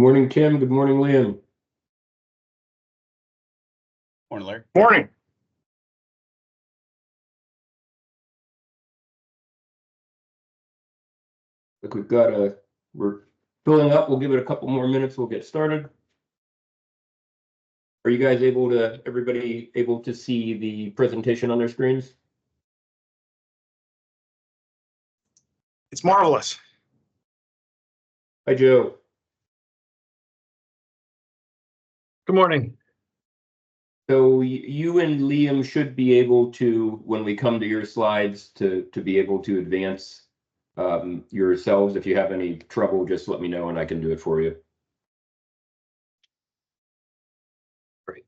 Morning, Tim. Good morning, Liam. Morning, Larry. Morning. Look, we're filling up. We'll give it a couple more minutes. We'll get started. Are you guys everybody able to see the presentation on their screens? It's marvelous. Hi, Joe. Good morning. So you and Liam should be able to, when we come to your slides, to be able to advance yourselves. If you have any trouble, just let me know and I can do it for you. Great.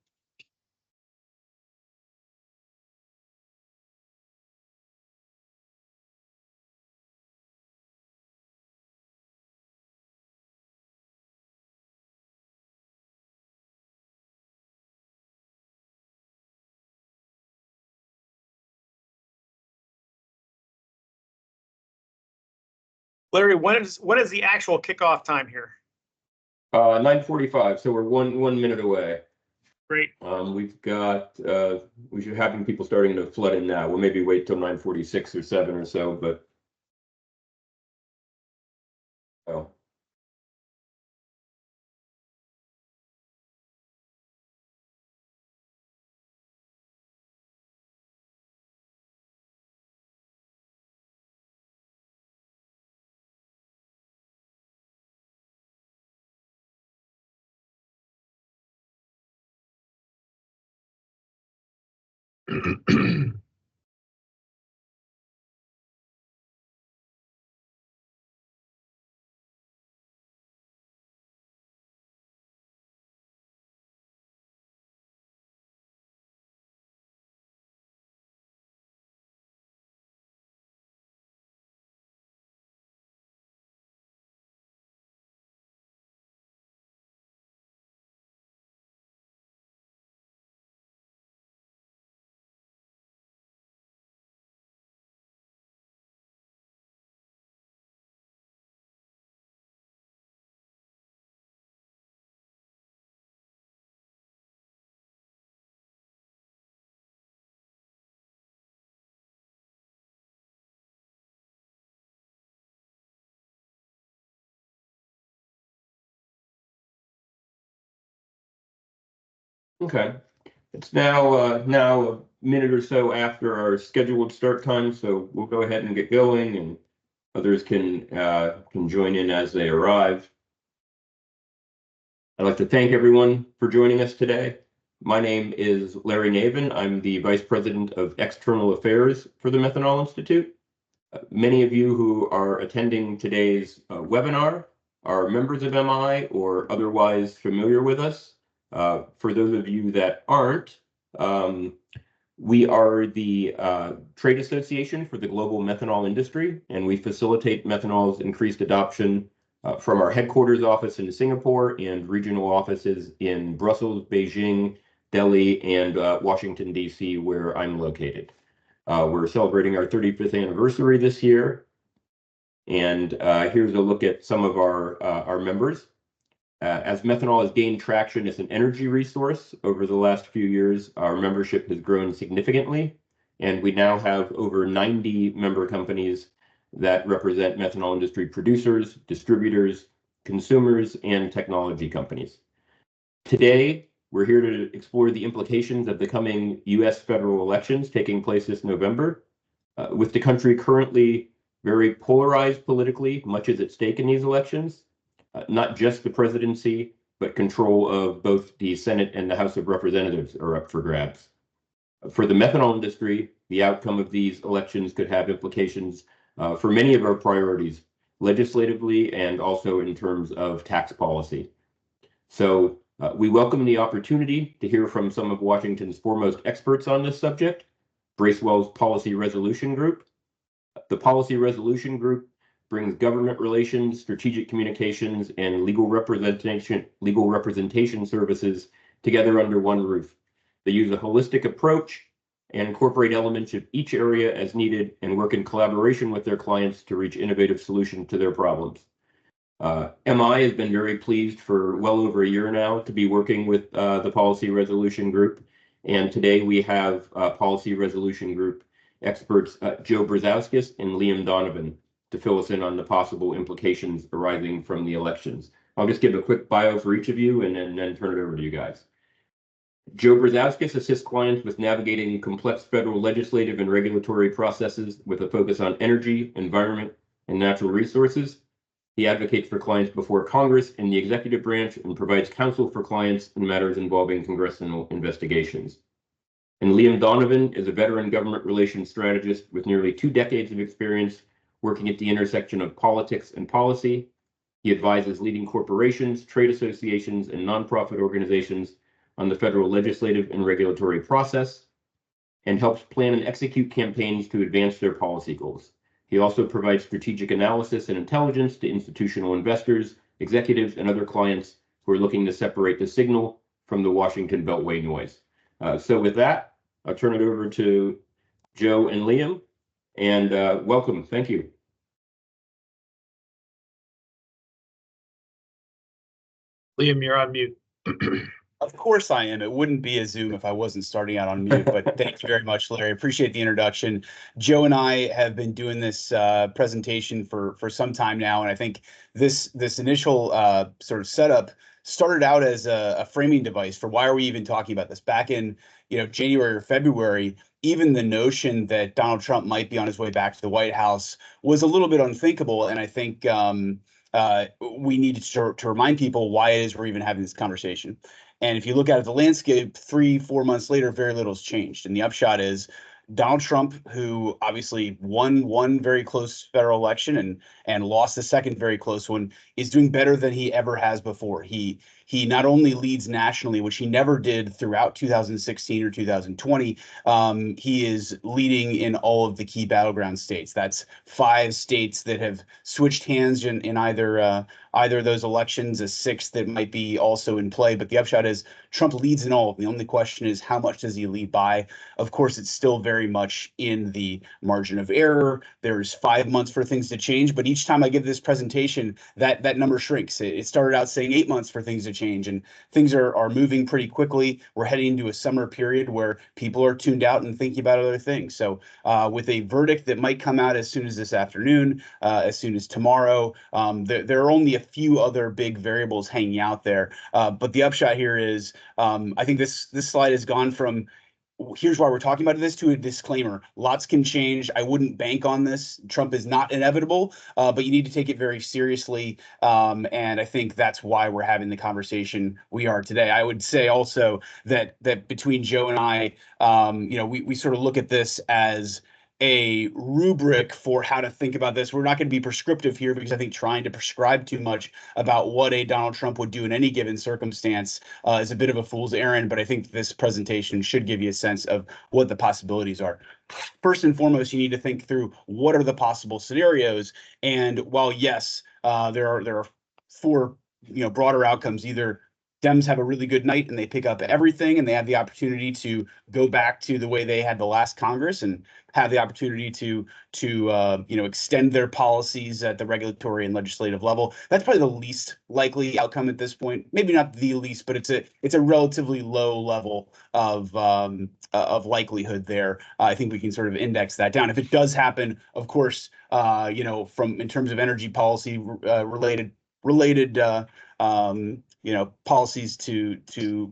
Larry, when is the actual kickoff time here? 9:45, so we're one minute away. Great. We should have people starting to flood in now. We'll maybe wait till 9:46 or 7 or so, but oh. Okay, it's now a minute or so after our scheduled start time, so we'll go ahead and get going, and others can join in as they arrive. I'd like to thank everyone for joining us today. My name is Larry Navin. I'm the Vice President of External Affairs for the Methanol Institute. Many of you who are attending today's webinar are members of MI or otherwise familiar with us. For those of you that aren't, we are the trade association for the global methanol industry, and we facilitate methanol's increased adoption from our headquarters office in Singapore and regional offices in Brussels, Beijing, Delhi, and Washington, D.C., where I'm located. We're celebrating our 35th anniversary this year, and here's a look at some of our members. As methanol has gained traction as an energy resource over the last few years, our membership has grown significantly, and we now have over 90 member companies that represent methanol industry producers, distributors, consumers, and technology companies. Today, we're here to explore the implications of the coming U.S. federal elections taking place this November. With the country currently very polarized politically, much is at stake in these elections. Not just the presidency, but control of both the Senate and the House of Representatives are up for grabs. For the methanol industry, the outcome of these elections could have implications for many of our priorities, legislatively and also in terms of tax policy. So we welcome the opportunity to hear from some of Washington's foremost experts on this subject, Bracewell's Policy Resolution Group. The Policy Resolution Group brings government relations, strategic communications, and legal representation services together under one roof. They use a holistic approach and incorporate elements of each area as needed and work in collaboration with their clients to reach innovative solutions to their problems. MI has been very pleased for well over a year now to be working with the Policy Resolution Group. And today we have Policy Resolution Group experts Joe Brzezowskis and Liam Donovan to fill us in on the possible implications arising from the elections. I'll just give a quick bio for each of you and then turn it over to you guys. Joe Brzezowskis assists clients with navigating complex federal legislative and regulatory processes with a focus on energy, environment, and natural resources. He advocates for clients before Congress and the executive branch and provides counsel for clients in matters involving congressional investigations. And Liam Donovan is a veteran government relations strategist with nearly 2 decades of experience working at the intersection of politics and policy. He advises leading corporations, trade associations, and nonprofit organizations on the federal legislative and regulatory process and helps plan and execute campaigns to advance their policy goals. He also provides strategic analysis and intelligence to institutional investors, executives, and other clients who are looking to separate the signal from the Washington Beltway noise. So with that, I'll turn it over to Joe and Liam, and welcome. Thank you. Liam, you're on mute. Of course I am. It wouldn't be a Zoom if I wasn't starting out on mute, but thank you very much, Larry. Appreciate the introduction. Joe and I have been doing this presentation for some time now, and I think this initial sort of setup started out as a framing device for why are we even talking about this. Back in January or February, even the notion that Donald Trump might be on his way back to the White House was a little bit unthinkable, and I think we need to remind people why it is we're even having this conversation. And if you look at the landscape 3-4 months later, very little has changed. And the upshot is Donald Trump, who obviously won one very close federal election and lost the second very close one, is doing better than he ever has before. He not only leads nationally, which he never did throughout 2016 or 2020, he is leading in all of the key battleground states. That's 5 states that have switched hands in either of those elections, a 6th that might be also in play. But the upshot is Trump leads in all of them. The only question is, how much does he lead by? Of course, it's still very much in the margin of error. There's 5 months for things to change, but each time I give this presentation, that number shrinks. It started out saying 8 months for things to change, and things are moving pretty quickly. We're heading into a summer period where people are tuned out and thinking about other things. So with a verdict that might come out as soon as this afternoon, as soon as tomorrow, there are only a few other big variables hanging out there. But the upshot here is I think this slide has gone from here's why we're talking about this to a disclaimer. Lots can change. I wouldn't bank on this. Trump is not inevitable, but you need to take it very seriously. And I think that's why we're having the conversation we are today. I would say also that between Joe and I, we sort of look at this as a rubric for how to think about this. We're not going to be prescriptive here because I think trying to prescribe too much about what a Donald Trump would do in any given circumstance is a bit of a fool's errand, but I think this presentation should give you a sense of what the possibilities are. First and foremost, you need to think through what are the possible scenarios. And while yes, there are 4 broader outcomes. Either Dems have a really good night and they pick up everything and they have the opportunity to go back to the way they had the last Congress and have the opportunity to extend their policies at the regulatory and legislative level. That's probably the least likely outcome at this point. Maybe not the least, but it's a relatively low level of likelihood there. I think we can sort of index that down. If it does happen, of course, from in terms of energy policy related policies to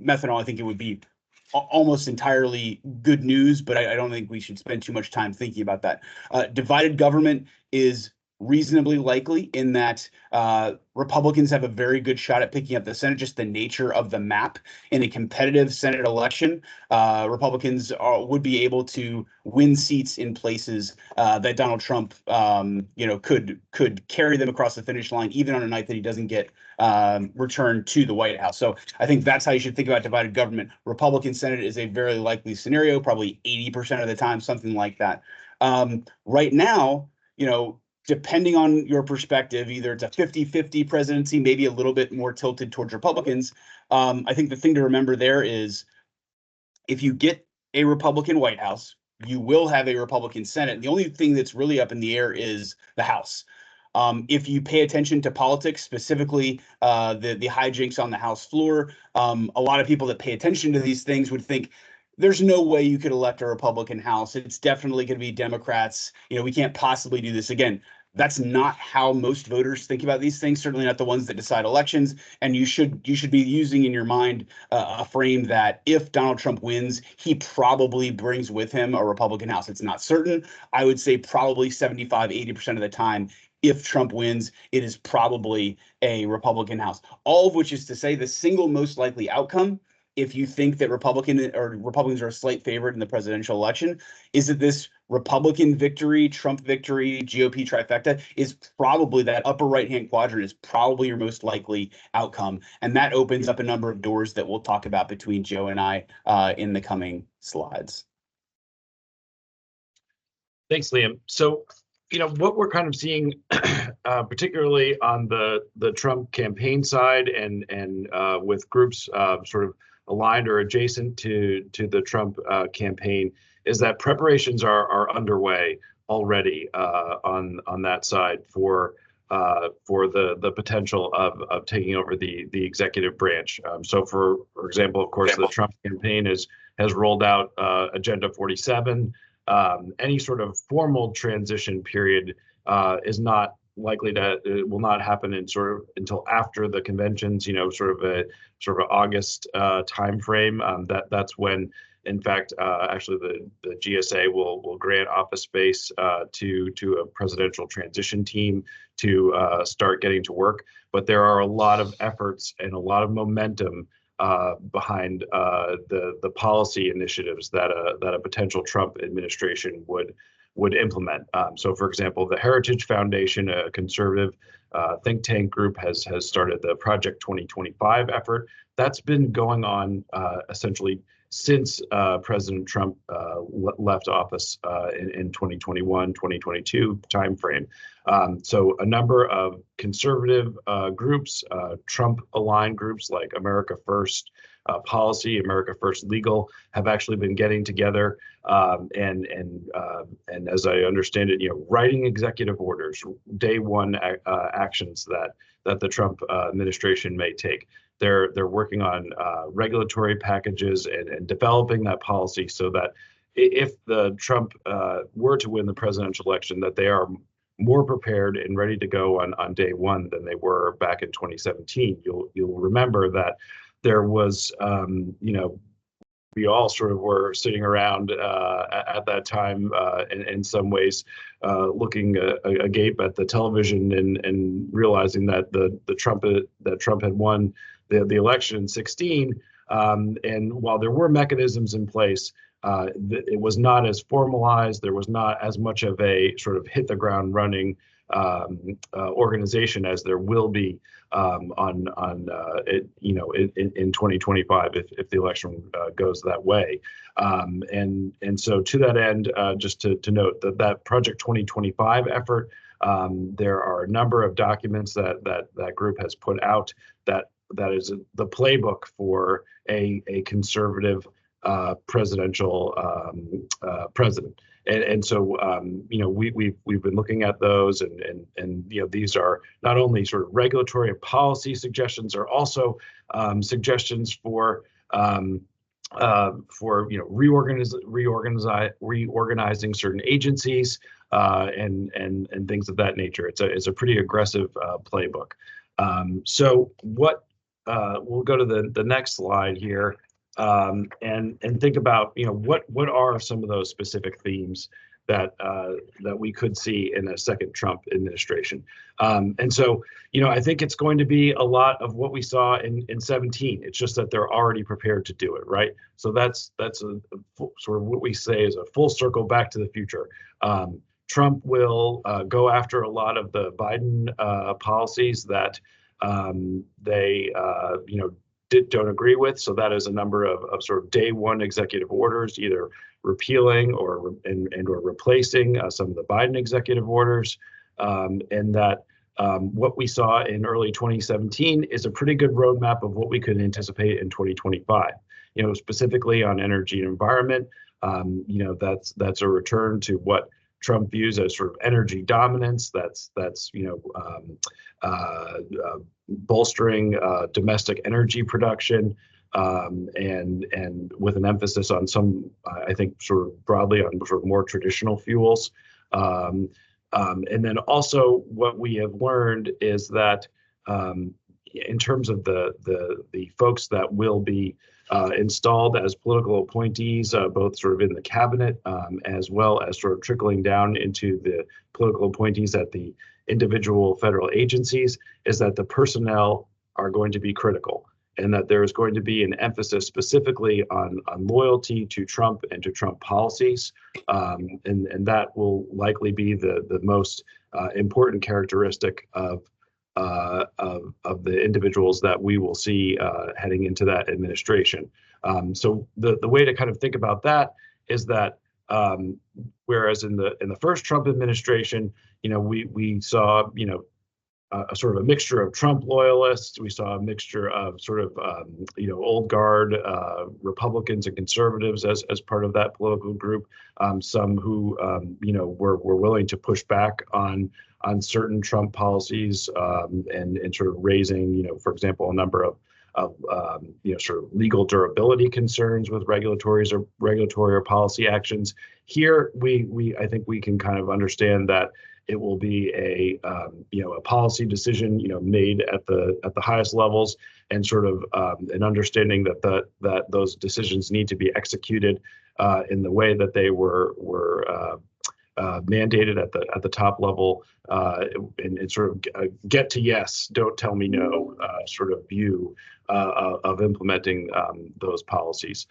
methanol, I think it would be almost entirely good news, but I don't think we should spend too much time thinking about that. Divided government is reasonably likely in that Republicans have a very good shot at picking up the Senate, just the nature of the map. In a competitive Senate election, Republicans would be able to win seats in places that Donald Trump could carry them across the finish line, even on a night that he doesn't get returned to the White House. So I think that's how you should think about divided government. Republican Senate is a very likely scenario, probably 80% of the time, something like that. Right now, depending on your perspective, either it's a 50-50 presidency, maybe a little bit more tilted towards Republicans. I think the thing to remember there is if you get a Republican White House, you will have a Republican Senate. The only thing that's really up in the air is the House. If you pay attention to politics, specifically the hijinks on the House floor, a lot of people that pay attention to these things would think there's no way you could elect a Republican House. It's definitely going to be Democrats. We can't possibly do this again. That's not how most voters think about these things. Certainly not the ones that decide elections. And you should be using in your mind a frame that if Donald Trump wins, he probably brings with him a Republican House. It's not certain. I would say probably 75, 80% of the time, if Trump wins, it is probably a Republican House. All of which is to say the single most likely outcome, if you think that Republicans are a slight favorite in the presidential election, is that this Republican victory, Trump victory, GOP trifecta is probably that upper right-hand quadrant is probably your most likely outcome. And that opens up a number of doors that we'll talk about between Joe and I in the coming slides. Thanks, Liam. So, what we're kind of seeing, particularly on the Trump campaign side and with groups sort of aligned or adjacent to the Trump campaign, is that preparations are underway already on that side for the potential of taking over the executive branch. So, for example, of course, the Trump campaign has rolled out Agenda 47. Any sort of formal transition period is not likely it will not happen until after the conventions, sort of a August timeframe. That's when, in fact, actually the GSA will grant office space to a presidential transition team to start getting to work. But there are a lot of efforts and a lot of momentum behind the policy initiatives that a potential Trump administration would implement. So, for example, the Heritage Foundation, a conservative think tank group, has started the Project 2025 effort. That's been going on essentially since President Trump left office in 2021, 2022 timeframe. So a number of conservative groups, Trump-aligned groups like America First Policy, America First Legal, have actually been getting together and as I understand it, writing executive orders, day one actions that the Trump administration may take. They're working on regulatory packages and developing that policy so that if the Trump were to win the presidential election, that they are more prepared and ready to go on day one than they were back in 2017. You'll remember that there was, we all sort of were sitting around at that time in some ways looking agape at the television and realizing that Trump had won the election in 2016. And while there were mechanisms in place, it was not as formalized. There was not as much of a sort of hit the ground running organization as there will be in 2025 if the election goes that way. And so to that end, just to note that Project 2025 effort, there are a number of documents that group has put out that is the playbook for a conservative presidential president. And so we've been looking at those, and these are not only sort of regulatory and policy suggestions, are also suggestions for reorganizing certain agencies and things of that nature. It's a pretty aggressive playbook. So what we'll go to the next slide here. And think about what are some of those specific themes that we could see in a second Trump administration. And so I think it's going to be a lot of what we saw in 17. It's just that they're already prepared to do it, right? So that's a sort of what we say is a full circle back to the future. Trump will go after a lot of the Biden policies that they don't agree with. So that is a number of sort of day one executive orders, either repealing or replacing some of the Biden executive orders. And that what we saw in early 2017 is a pretty good roadmap of what we could anticipate in 2025. Specifically on energy and environment, that's a return to what Trump views as sort of energy dominance. That's bolstering domestic energy production, and with an emphasis on some, I think, sort of broadly on sort of more traditional fuels. And then also what we have learned is that in terms of the folks that will be installed as political appointees, both sort of in the cabinet as well as sort of trickling down into the political appointees at the individual federal agencies, is that the personnel are going to be critical, and that there is going to be an emphasis specifically on loyalty to Trump and to Trump policies, and that will likely be the most important characteristic of the individuals that we will see heading into that administration. So the way to kind of think about that is that whereas in the first Trump administration, we saw a sort of a mixture of Trump loyalists. We saw a mixture of sort of old guard Republicans and conservatives as part of that political group. Some who were willing to push back on certain Trump policies, and sort of raising, for example, a number of sort of legal durability concerns with regulatory or policy actions. Here, I think we can kind of understand that it will be a policy decision made at the highest levels, and sort of an understanding that those decisions need to be executed in the way that they were mandated at the top level, and sort of get to yes, don't tell me no sort of view of implementing those policies.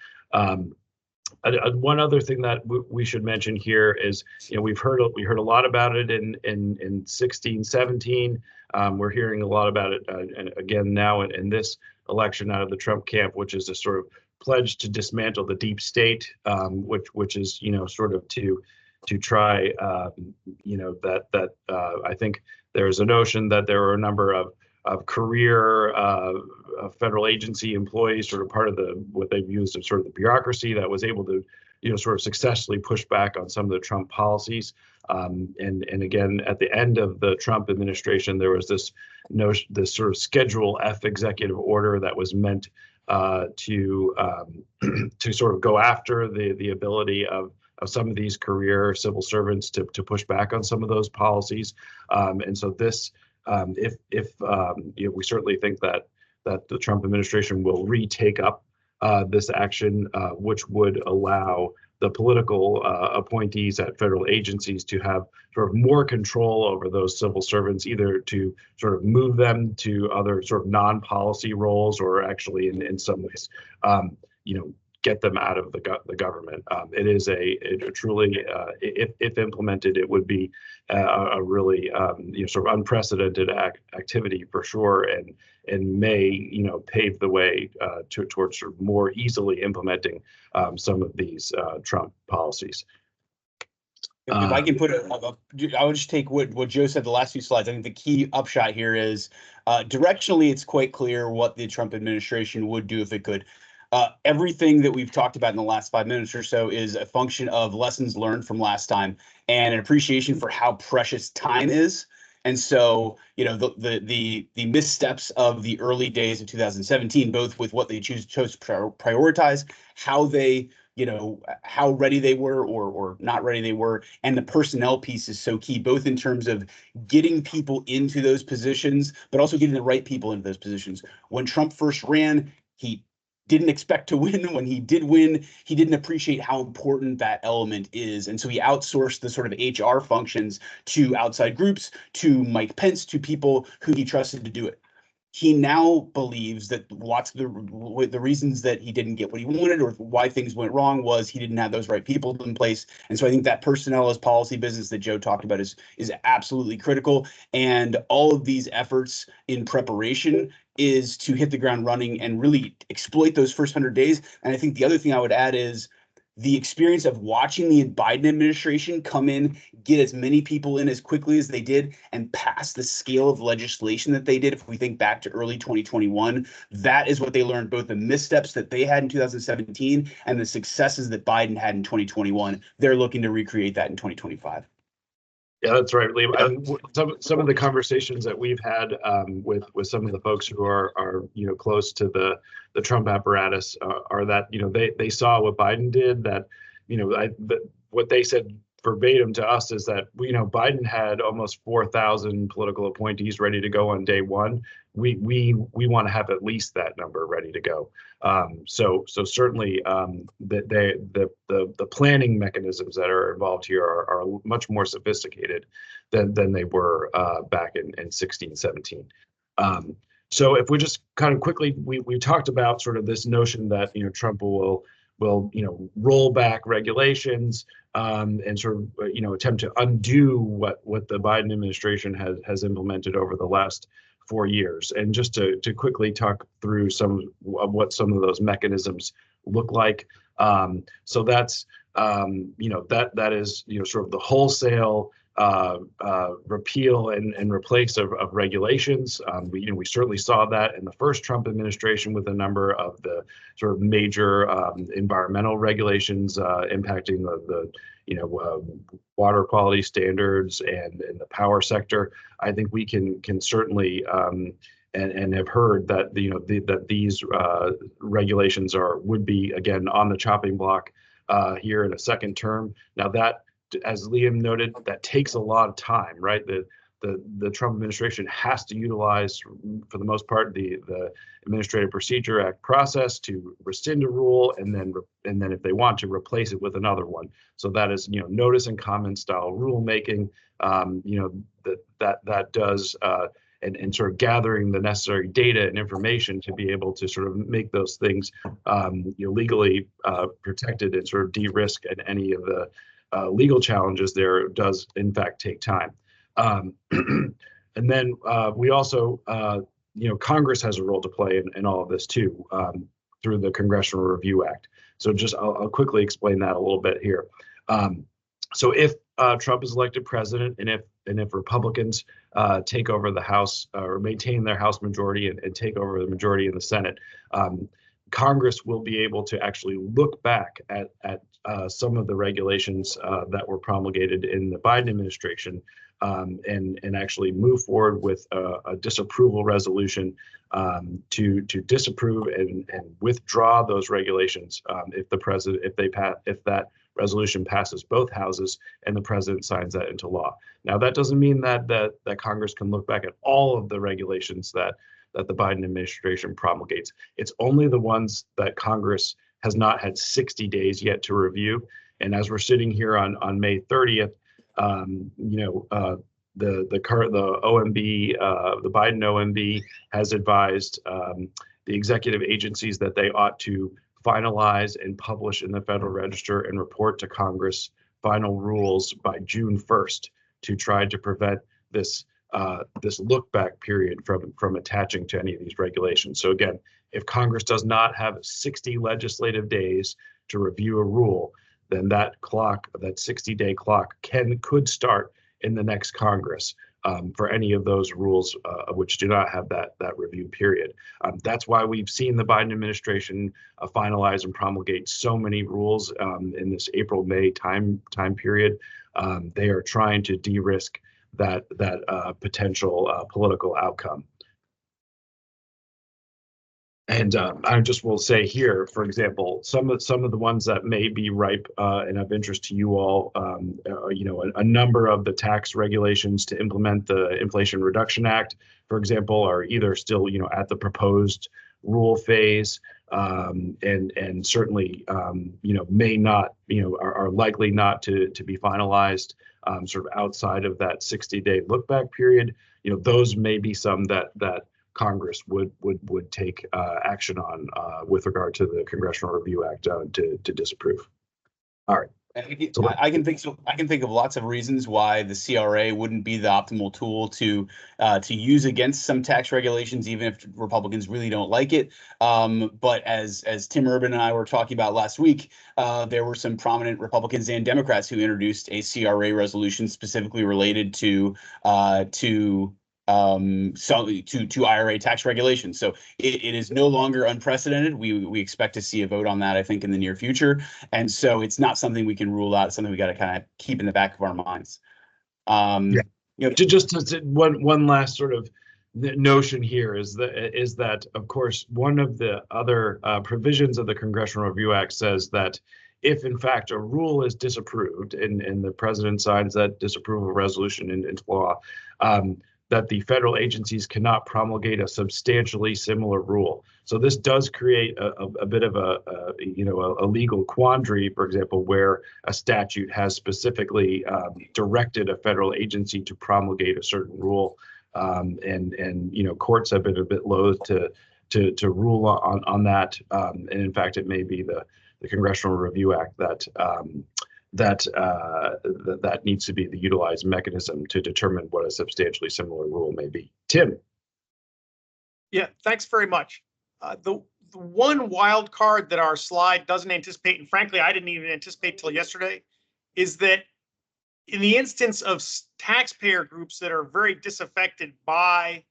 One other thing that we should mention here is, we heard a lot about it in 16, 17. We're hearing a lot about it and again now in this election out of the Trump camp, which is a sort of pledge to dismantle the deep state, which is sort of to try that I think there's a notion that there are a number of career federal agency employees, sort of part of what they've used as sort of the bureaucracy, that was able to sort of successfully push back on some of the Trump policies. And again, at the end of the Trump administration, there was this sort of Schedule F executive order that was meant to sort of go after the ability of some of these career civil servants to push back on some of those policies. And so this, if we certainly think that the Trump administration will retake up this action, which would allow the political appointees at federal agencies to have sort of more control over those civil servants, either to sort of move them to other sort of non-policy roles, or actually in some ways, get them out of the government. It is a truly, if implemented, it would be a really sort of unprecedented activity for sure, and may pave the way towards sort of more easily implementing some of these Trump policies. If I can put I would just take what Joe said the last few slides. I think the key upshot here is directionally, it's quite clear what the Trump administration would do if it could. Everything that we've talked about in the last 5 minutes or so is a function of lessons learned from last time and an appreciation for how precious time is. And so, the missteps of the early days of 2017, both with what they chose to prioritize, how they, how ready they were or not ready they were, and the personnel piece is so key, both in terms of getting people into those positions, but also getting the right people into those positions. When Trump first ran, he didn't expect to win. When he did win, he didn't appreciate how important that element is. And so he outsourced the sort of HR functions to outside groups, to Mike Pence, to people who he trusted to do it. He now believes that lots of the reasons that he didn't get what he wanted, or why things went wrong, was he didn't have those right people in place. And so I think that personnel as policy business that Joe talked about is absolutely critical. And all of these efforts in preparation is to hit the ground running and really exploit those first 100 days. And I think the other thing I would add is the experience of watching the Biden administration come in, get as many people in as quickly as they did, and pass the scale of legislation that they did. If we think back to early 2021, that is what they learned, both the missteps that they had in 2017 and the successes that Biden had in 2021. They're looking to recreate that in 2025. Yeah, that's right, Liam. And some of the conversations that we've had with some of the folks who are close to the Trump apparatus are that they saw what Biden did. That what they said verbatim to us is that Biden had almost 4,000 political appointees ready to go on day one. We want to have at least that number ready to go. So certainly the planning mechanisms that are involved here are much more sophisticated than they were back in 16, 17. So if we just kind of quickly, we talked about sort of this notion that Trump will roll back regulations and sort of attempt to undo what the Biden administration has implemented over the last 4 years. And just to quickly talk through some of what some of those mechanisms look like. So that's that is sort of the wholesale repeal and replace of regulations. We certainly saw that in the first Trump administration with a number of the sort of major environmental regulations impacting the water quality standards and the power sector. I think we can certainly and have heard that that these regulations would be again on the chopping block here in a second term. Now that, as Liam noted, that takes a lot of time, right? The Trump administration has to utilize, for the most part, the Administrative Procedure Act process to rescind a rule, and then if they want to replace it with another one. So that is notice and comment style rulemaking. That does and sort of gathering the necessary data and information to be able to sort of make those things legally protected and sort of de-risk at any of the legal challenges there does in fact take time. And then we also, Congress has a role to play in all of this too, through the Congressional Review Act. So just I'll quickly explain that a little bit here. So if Trump is elected president, and if Republicans take over the House or maintain their House majority and take over the majority in the Senate, Congress will be able to actually look back at some of the regulations that were promulgated in the Biden administration and actually move forward with a disapproval resolution to disapprove and withdraw those regulations if that resolution passes both houses and the president signs that into law. Now that doesn't mean that Congress can look back at all of the regulations that the Biden administration promulgates. It's only the ones that Congress has not had 60 days yet to review. And as we're sitting here on May 30th, the OMB, the Biden OMB has advised the executive agencies that they ought to finalize and publish in the Federal Register and report to Congress final rules by June 1st to try to prevent this look back period from attaching to any of these regulations. So again, if Congress does not have 60 legislative days to review a rule, then that 60-day clock could start in the next Congress for any of those rules which do not have that review period. That's why we've seen the Biden administration finalize and promulgate so many rules in this April-May time period. They are trying to de-risk that potential political outcome. And I just will say here, for example, some of the ones that may be ripe and of interest to you all, a number of the tax regulations to implement the Inflation Reduction Act, for example, are either still at the proposed rule phase, and certainly may not are likely not to be finalized sort of outside of that 60-day look back period. Those may be some that Congress would take action on with regard to the Congressional Review Act to disapprove. All right. I can think of lots of reasons why the CRA wouldn't be the optimal tool to use against some tax regulations, even if Republicans really don't like it. But as Tim Urban and I were talking about last week, there were some prominent Republicans and Democrats who introduced a CRA resolution specifically related to IRA tax regulations. So it is no longer unprecedented. We expect to see a vote on that, I think, in the near future. And so it's not something we can rule out. It's something we got to kind of keep in the back of our minds. Yeah. You know, Just one last sort of notion here is that of course one of the other provisions of the Congressional Review Act says that if in fact a rule is disapproved and the president signs that disapproval resolution into law, that the federal agencies cannot promulgate a substantially similar rule. So this does create a bit of a legal quandary, for example, where a statute has specifically directed a federal agency to promulgate a certain rule, and courts have been a bit loath to rule on that, and in fact it may be the Congressional Review Act that needs to be the utilized mechanism to determine what a substantially similar rule may be. Tim. Yeah, thanks very much. The one wild card that our slide doesn't anticipate, and frankly, I didn't even anticipate till yesterday, is that in the instance of taxpayer groups that are very disaffected by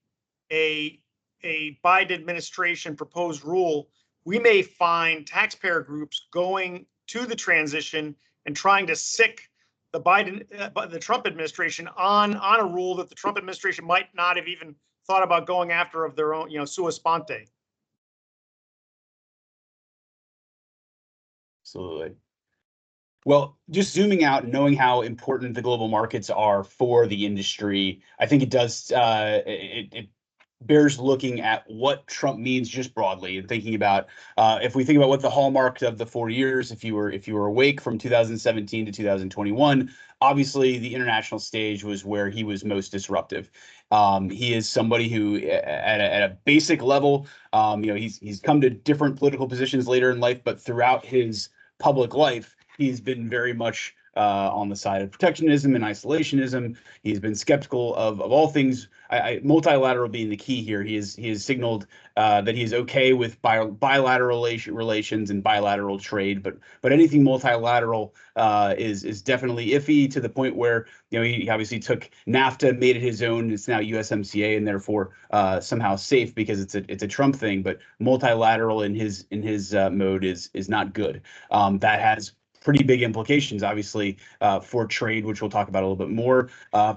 a Biden administration proposed rule, we may find taxpayer groups going to the transition and trying to sick the Trump administration on a rule that the Trump administration might not have even thought about going after of their own, sua sponte. Absolutely. Well, just zooming out and knowing how important the global markets are for the industry, I think it does it bears looking at what Trump means just broadly and thinking about if we think about what the hallmark of the 4 years, if you were awake from 2017 to 2021, obviously the international stage was where he was most disruptive. He is somebody who, at a basic level, he's come to different political positions later in life, but throughout his public life, he's been very much on the side of protectionism and isolationism. He's been skeptical of all things, multilateral being the key here. He has signaled that he is okay with bilateral relations and bilateral trade, but anything multilateral is definitely iffy, to the point where he obviously took NAFTA, made it his own. It's now USMCA, and therefore somehow safe because it's a Trump thing. But multilateral in his mode is not good. That has pretty big implications, obviously, for trade, which we'll talk about a little bit more,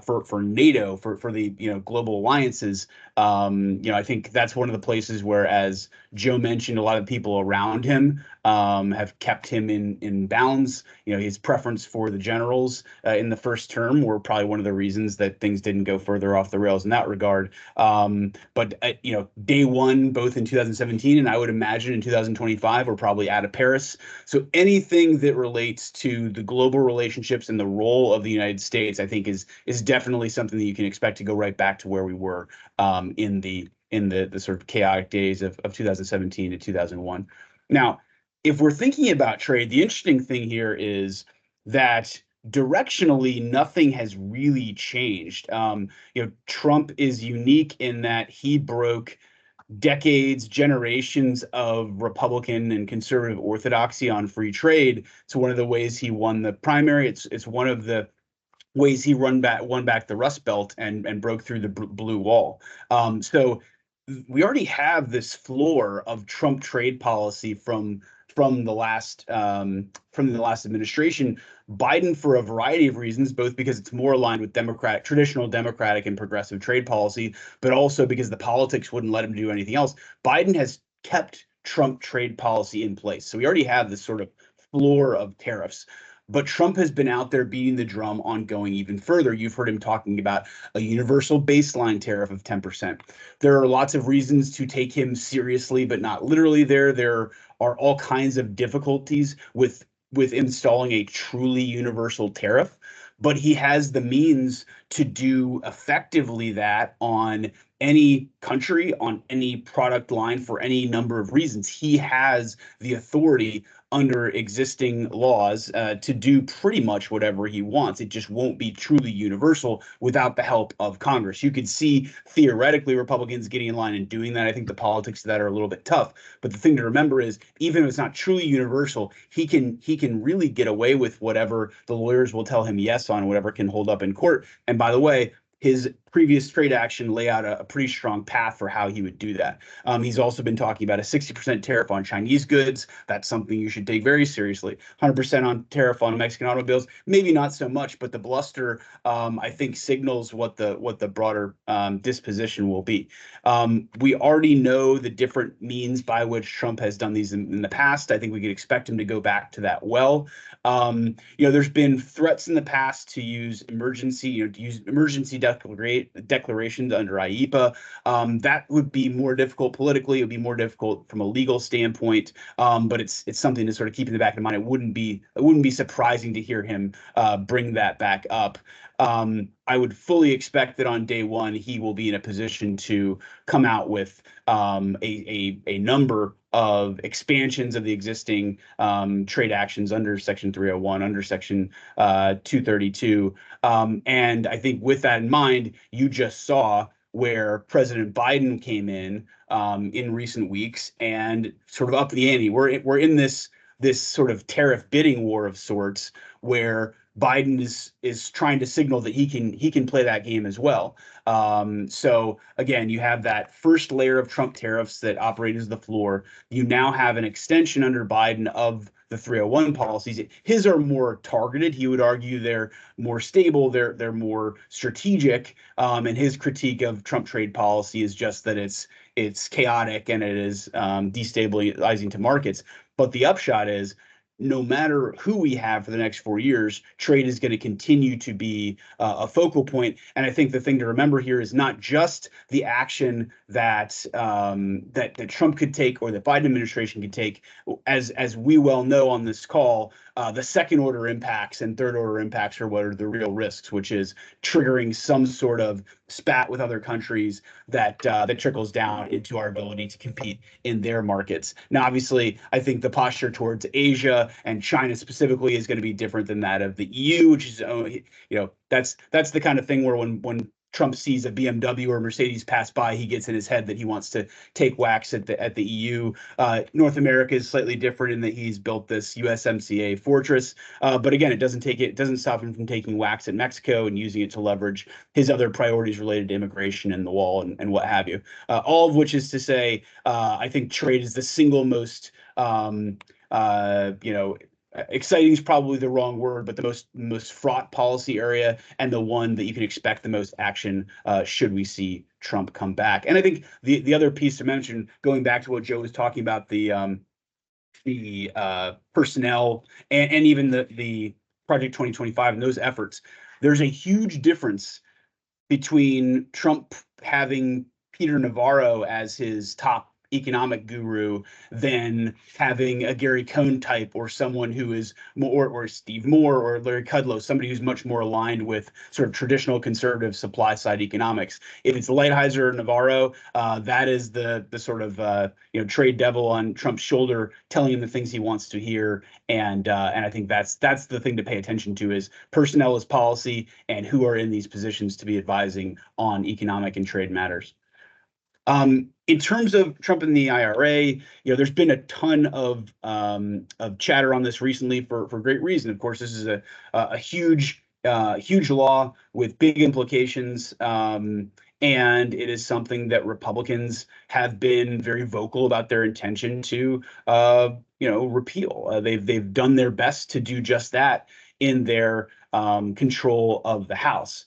for NATO, for the global alliances. I think that's one of the places where, as Joe mentioned, a lot of people around him have kept him in bounds. His preference for the generals in the first term were probably one of the reasons that things didn't go further off the rails in that regard. But day one, both in 2017 and I would imagine in 2025, we're probably out of Paris. So anything that relates to the global relationships and the role of the United States, I think is definitely something that you can expect to go right back to where we were in the sort of chaotic days of 2017 to 2001. Now, if we're thinking about trade, the interesting thing here is that directionally, nothing has really changed. Trump is unique in that he broke decades, generations of Republican and conservative orthodoxy on free trade. It's one of the ways he won the primary. It's one of the ways he won back the Rust Belt and broke through the blue wall. So we already have this floor of Trump trade policy from the last administration. Biden, for a variety of reasons, both because it's more aligned with traditional Democratic and progressive trade policy, but also because the politics wouldn't let him do anything else. Biden has kept Trump trade policy in place. So we already have this sort of floor of tariffs. But Trump has been out there beating the drum on going even further. You've heard him talking about a universal baseline tariff of 10%. There are lots of reasons to take him seriously, but not literally. There are all kinds of difficulties with installing a truly universal tariff, but he has the means to do effectively that on any country, on any product line, for any number of reasons. He has the authority under existing laws to do pretty much whatever he wants. It just won't be truly universal without the help of Congress. You could see theoretically Republicans getting in line and doing that. I think the politics of that are a little bit tough. But the thing to remember is, even if it's not truly universal, he can really get away with whatever the lawyers will tell him yes on, whatever can hold up in court. And by the way, his previous trade action lay out a pretty strong path for how he would do that. He's also been talking about a 60% tariff on Chinese goods. That's something you should take very seriously. 100% on tariff on Mexican automobiles, maybe not so much, but the bluster, I think, signals what the broader disposition will be. We already know the different means by which Trump has done these in the past. I think we could expect him to go back to that well. There's been threats in the past to use emergency declarations under IEPA. That would be more difficult politically. It would be more difficult from a legal standpoint. But it's something to sort of keep in the back of the mind. It wouldn't be surprising to hear him bring that back up. I would fully expect that on day one he will be in a position to come out with a number of expansions of the existing trade actions under Section 301, under Section 232. And I think with that in mind, you just saw where President Biden came in recent weeks and sort of up the ante. We're in this sort of tariff bidding war of sorts where Biden is trying to signal that he can play that game as well. So again, you have that first layer of Trump tariffs that operate as the floor. You now have an extension under Biden of the 301 policies. His are more targeted. He would argue they're more stable. They're more strategic. And his critique of Trump trade policy is just that it's chaotic and it is destabilizing to markets. But the upshot is, no matter who we have for the next 4 years, trade is going to continue to be a focal point. And I think the thing to remember here is not just the action that that Trump could take or the Biden administration could take. As we well know on this call, the second order impacts and third order impacts are what are the real risks, which is triggering some sort of spat with other countries that trickles down into our ability to compete in their markets. Now, obviously, I think the posture towards Asia and China specifically is going to be different than that of the EU, which is, that's the kind of thing where when Trump sees a BMW or Mercedes pass by, he gets in his head that he wants to take whacks at the EU. North America is slightly different in that he's built this USMCA fortress. But again, it doesn't stop him from taking whacks at Mexico and using it to leverage his other priorities related to immigration and the wall and what have you. All of which is to say, I think trade is the single most exciting is probably the wrong word, but the most fraught policy area and the one that you can expect the most action should we see Trump come back. And I think the other piece to mention, going back to what Joe was talking about, the personnel and even the Project 2025 and those efforts, there's a huge difference between Trump having Peter Navarro as his top economic guru than having a Gary Cohn type or someone who is more, or Steve Moore or Larry Kudlow, somebody who's much more aligned with sort of traditional conservative supply side economics. If it's Lighthizer or Navarro, that is the sort of trade devil on Trump's shoulder, telling him the things he wants to hear. And I think that's the thing to pay attention to, is personnel as policy and who are in these positions to be advising on economic and trade matters. In terms of Trump and the IRA, there's been a ton of chatter on this recently for great reason. Of course, this is a huge law with big implications, and it is something that Republicans have been very vocal about their intention to repeal. They've done their best to do just that in their control of the House.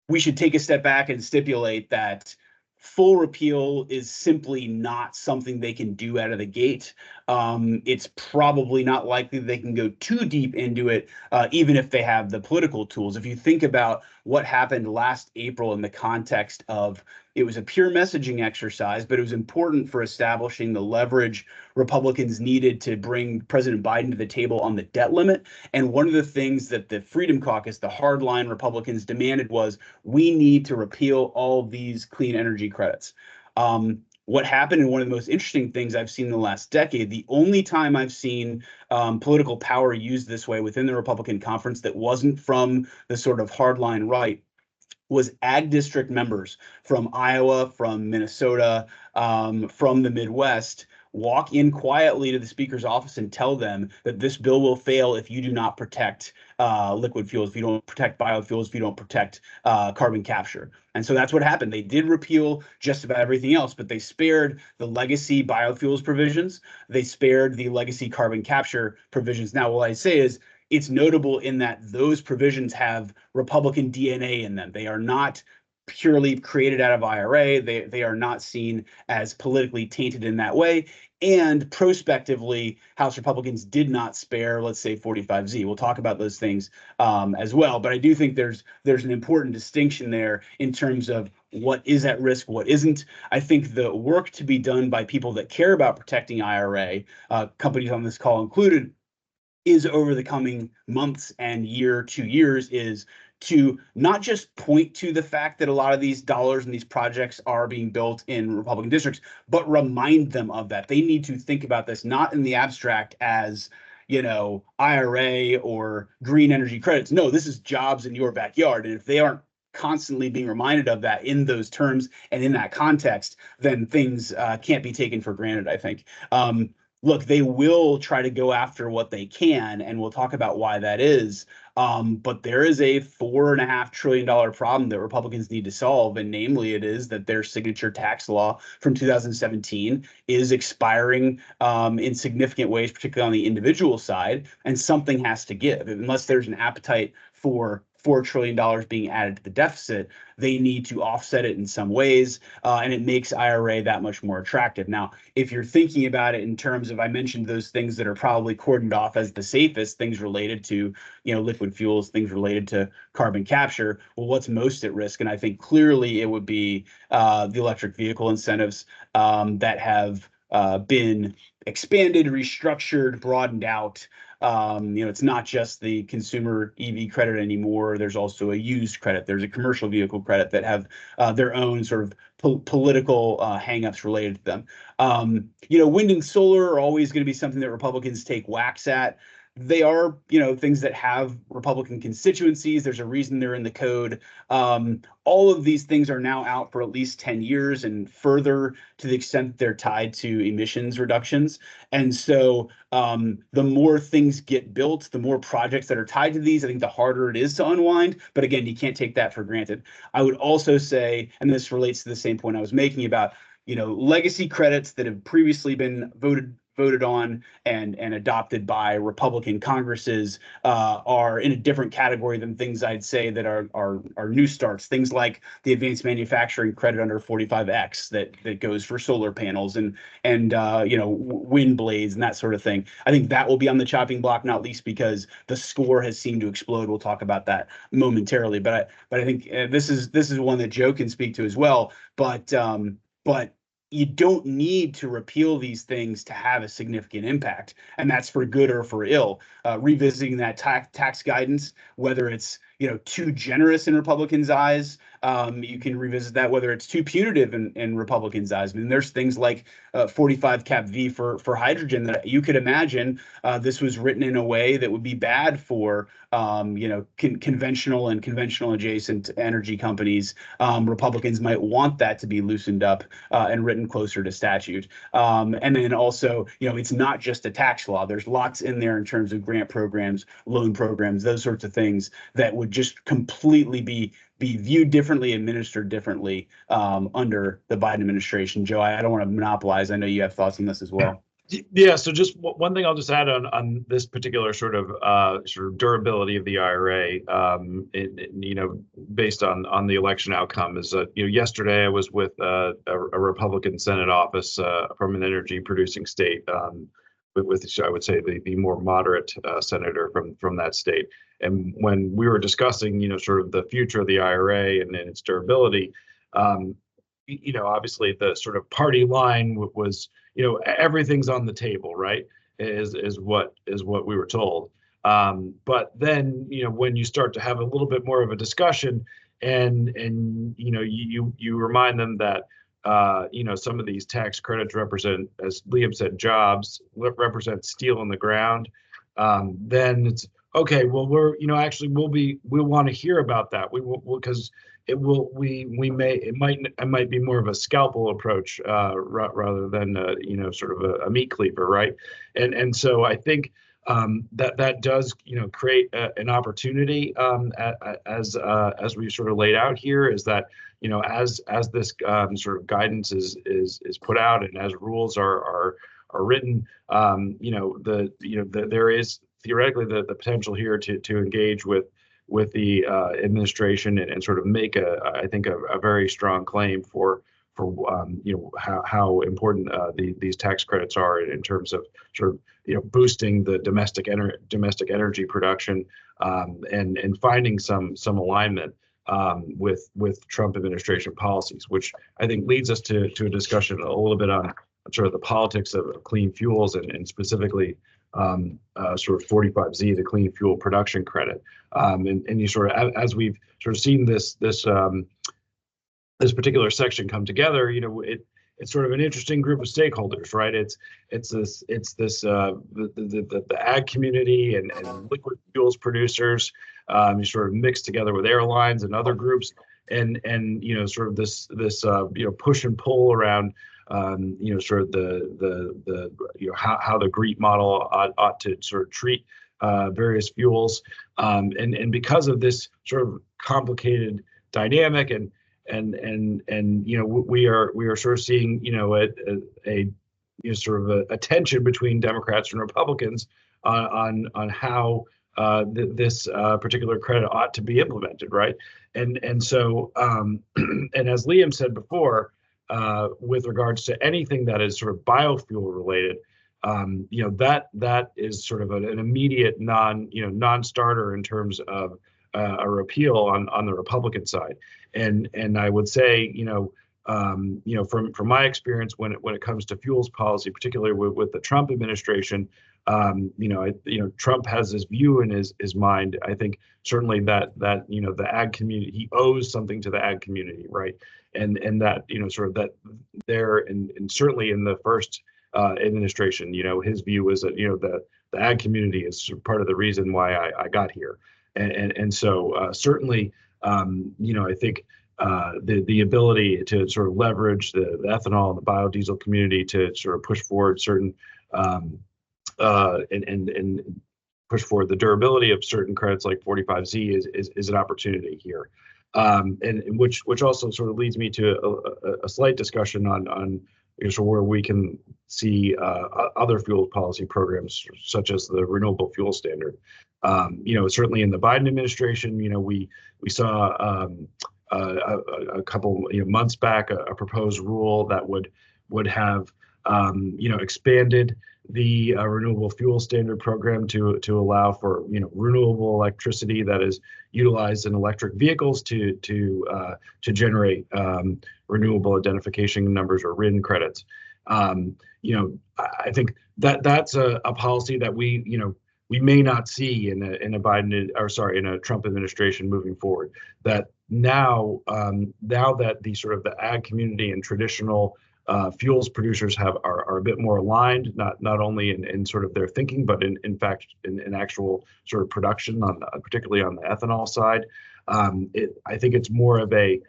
We should take a step back and stipulate that full repeal is simply not something they can do out of the gate. It's probably not likely they can go too deep into it, even if they have the political tools. If you think about what happened last April in the context of, it was a pure messaging exercise, but it was important for establishing the leverage Republicans needed to bring President Biden to the table on the debt limit. And one of the things that the Freedom Caucus, the hardline Republicans, demanded was, we need to repeal all these clean energy credits. What happened, and one of the most interesting things I've seen in the last decade, the only time I've seen political power used this way within the Republican conference that wasn't from the sort of hardline right, was ag district members from Iowa, from Minnesota, from the Midwest, walk in quietly to the speaker's office and tell them that this bill will fail if you do not protect liquid fuels, if you don't protect biofuels, if you don't protect carbon capture. And so that's what happened. They did repeal just about everything else, but they spared the legacy biofuels provisions. They spared the legacy carbon capture provisions. Now, what I say is it's notable in that those provisions have Republican DNA in them. They are not purely created out of IRA. They are not seen as politically tainted in that way. And prospectively, House Republicans did not spare, let's say, 45Z. We'll talk about those things as well. But I do think there's an important distinction there in terms of what is at risk, what isn't. I think the work to be done by people that care about protecting IRA, companies on this call included, is over the coming months and year, 2 years, is to not just point to the fact that a lot of these dollars and these projects are being built in Republican districts, but remind them of that. They need to think about this not in the abstract as, you know, IRA or green energy credits. No, this is jobs in your backyard. And if they aren't constantly being reminded of that in those terms and in that context, then things can't be taken for granted, I think. Look, they will try to go after what they can, and we'll talk about why that is. But there is a $4.5 trillion problem that Republicans need to solve, and namely it is that their signature tax law from 2017 is expiring in significant ways, particularly on the individual side, and something has to give. Unless there's an appetite for $4 trillion being added to the deficit, they need to offset it in some ways, and it makes IRA that much more attractive. Now, if you're thinking about it in terms of, I mentioned those things that are probably cordoned off as the safest, things related to, you know, liquid fuels, things related to carbon capture, well, what's most at risk? And I think clearly it would be the electric vehicle incentives that have been expanded, restructured, broadened out. You know, it's not just the consumer EV credit anymore. There's also a used credit. There's a commercial vehicle credit that have their own sort of political hangups related to them. You know, wind and solar are always going to be something that Republicans take whacks at. They are, you know, things that have Republican constituencies. There's a reason they're in the code. All of these things are now out for at least 10 years and further, to the extent that they're tied to emissions reductions. And so the more things get built, the more projects that are tied to these, I think the harder it is to unwind. But again, you can't take that for granted. I would also say, and this relates to the same point I was making about, you know, legacy credits that have previously been voted on and adopted by Republican Congresses are in a different category than things I'd say that are new starts. Things like the advanced manufacturing credit under 45X that goes for solar panels and you know, wind blades and that sort of thing. I think that will be on the chopping block, not least because the score has seemed to explode. We'll talk about that momentarily, but I think this is one that Joe can speak to as well. But you don't need to repeal these things to have a significant impact, and that's for good or for ill. Revisiting that tax guidance, whether it's, you know, too generous in Republicans' eyes, you can revisit that. Whether it's too punitive in Republicans' eyes, I mean, there's things like 45 Cap V for hydrogen that you could imagine this was written in a way that would be bad for you know, conventional and conventional adjacent energy companies. Republicans might want that to be loosened up and written closer to statute. And then also, you know, it's not just a tax law. There's lots in there in terms of grant programs, loan programs, those sorts of things that would just completely be viewed differently, administered differently under the Biden administration. Joe, I don't want to monopolize. I know you have thoughts on this as well. Yeah, so just one thing I'll just add on this particular sort of durability of the IRA, you know, based on the election outcome, is that, you know, yesterday I was with a Republican Senate office from an energy producing state, with I would say the more moderate senator from that state. And when we were discussing, you know, sort of the future of the IRA and its durability, you know, obviously the sort of party line was, you know, everything's on the table, right? Is what we were told. But then, you know, when you start to have a little bit more of a discussion, and you know, you remind them that you know, some of these tax credits represent, as Liam said, jobs, represent steel on the ground. Then it's, okay, well, actually we'll want to hear about that. We will, because it might be more of a scalpel approach rather than sort of a meat cleaver, right? And so I think that does create an opportunity as we sort of laid out here, is that as this sort of guidance is put out and as rules are written, there is theoretically the potential here to engage with the administration and sort of make I think a very strong claim for how important these tax credits are in terms of sort of boosting the domestic energy production, and finding some alignment with Trump administration policies, which I think leads us to a discussion a little bit on sort of the politics of clean fuels and specifically sort of 45Z, the clean fuel production credit. And you sort of, as we've sort of seen this particular section come together, it's sort of an interesting group of stakeholders, right? It's the ag community and liquid fuels producers, you sort of mixed together with airlines and other groups, and sort of this push and pull around sort of the how the GREET model ought to sort of treat various fuels, and because of this sort of complicated dynamic, and we are sort of seeing a sort of a tension between Democrats and Republicans on how this particular credit ought to be implemented, right? And so and as Liam said before, with regards to anything that is sort of biofuel related, that is sort of an immediate non-starter in terms of a repeal on the Republican side. And I would say, from my experience when it comes to fuels policy, particularly with the Trump administration, Trump has this view in his mind. I think certainly that the ag community, he owes something to the ag community, right? And that sort of that there, and certainly in the first administration, his view was that the ag community is part of the reason why I got here, and so certainly I think the ability to sort of leverage the ethanol and the biodiesel community to sort of push forward certain and push forward the durability of certain credits like 45Z is an opportunity here, and which also sort of leads me to a slight discussion on sort of where we can see other fuel policy programs such as the renewable fuel standard. Certainly in the Biden administration, we saw a couple months back a proposed rule that would have expanded the renewable fuel standard program to allow for renewable electricity that is utilized in electric vehicles to generate renewable identification numbers, or RIN credits. I think that's a policy that we may not see in a Trump administration moving forward. That now that the sort of the ag community and traditional fuels producers are a bit more aligned, not only in sort of their thinking, but in fact in actual sort of production, particularly on the ethanol side. I think it's more of an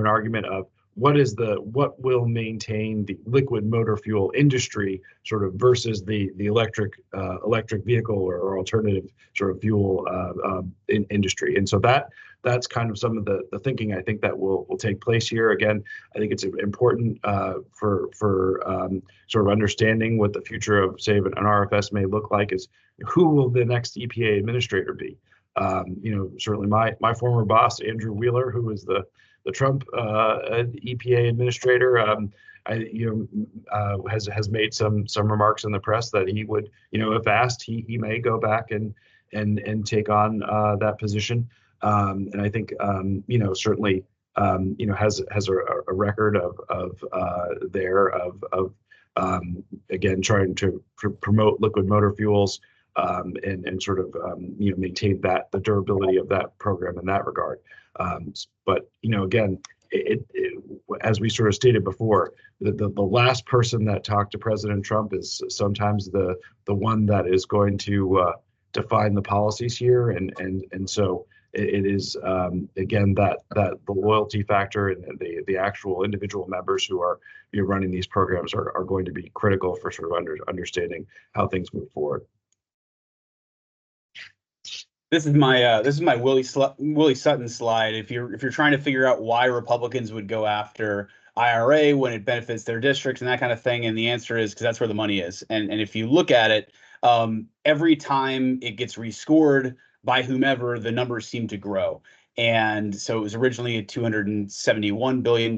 argument of what will maintain the liquid motor fuel industry sort of versus the electric vehicle or alternative sort of fuel industry. And so that's kind of some of the thinking I think that will take place here. Again, I think it's important for sort of understanding what the future of, say, an RFS may look like, is who will the next EPA administrator be? Certainly my former boss, Andrew Wheeler, who was the Trump EPA administrator, has made some remarks in the press that he would, if asked, he may go back and take on that position. And I think certainly has a record of again trying to promote liquid motor fuels, and sort of maintain the durability of that program in that regard. But again, as we sort of stated before, the last person that talked to President Trump is sometimes the one that is going to define the policies here, and so it is again that the loyalty factor and the actual individual members who are running these programs are going to be critical for sort of understanding how things move forward. This is my Willie Sutton slide. If you're trying to figure out why Republicans would go after IRA when it benefits their districts and that kind of thing, and the answer is because that's where the money is. And if you look at it, every time it gets rescored by whomever, the numbers seem to grow. And so it was originally a $271 billion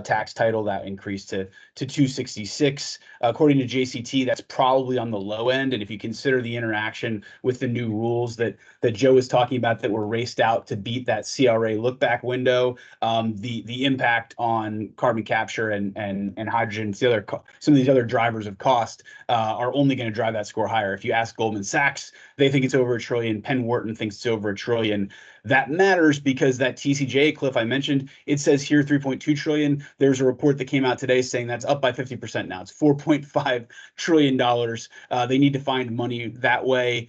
tax title that increased to 266. According to JCT, that's probably on the low end. And if you consider the interaction with the new rules that Joe was talking about that were raced out to beat that CRA look back window, the impact on carbon capture and hydrogen, some of these other drivers of cost are only going to drive that score higher. If you ask Goldman Sachs, they think it's over $1 trillion. Penn Wharton thinks it's over $1 trillion. That matters because that TCJ cliff I mentioned, it says here 3.2 trillion. There's a report that came out today saying that's up by 50% now. It's $4.5 trillion. They need to find money that way.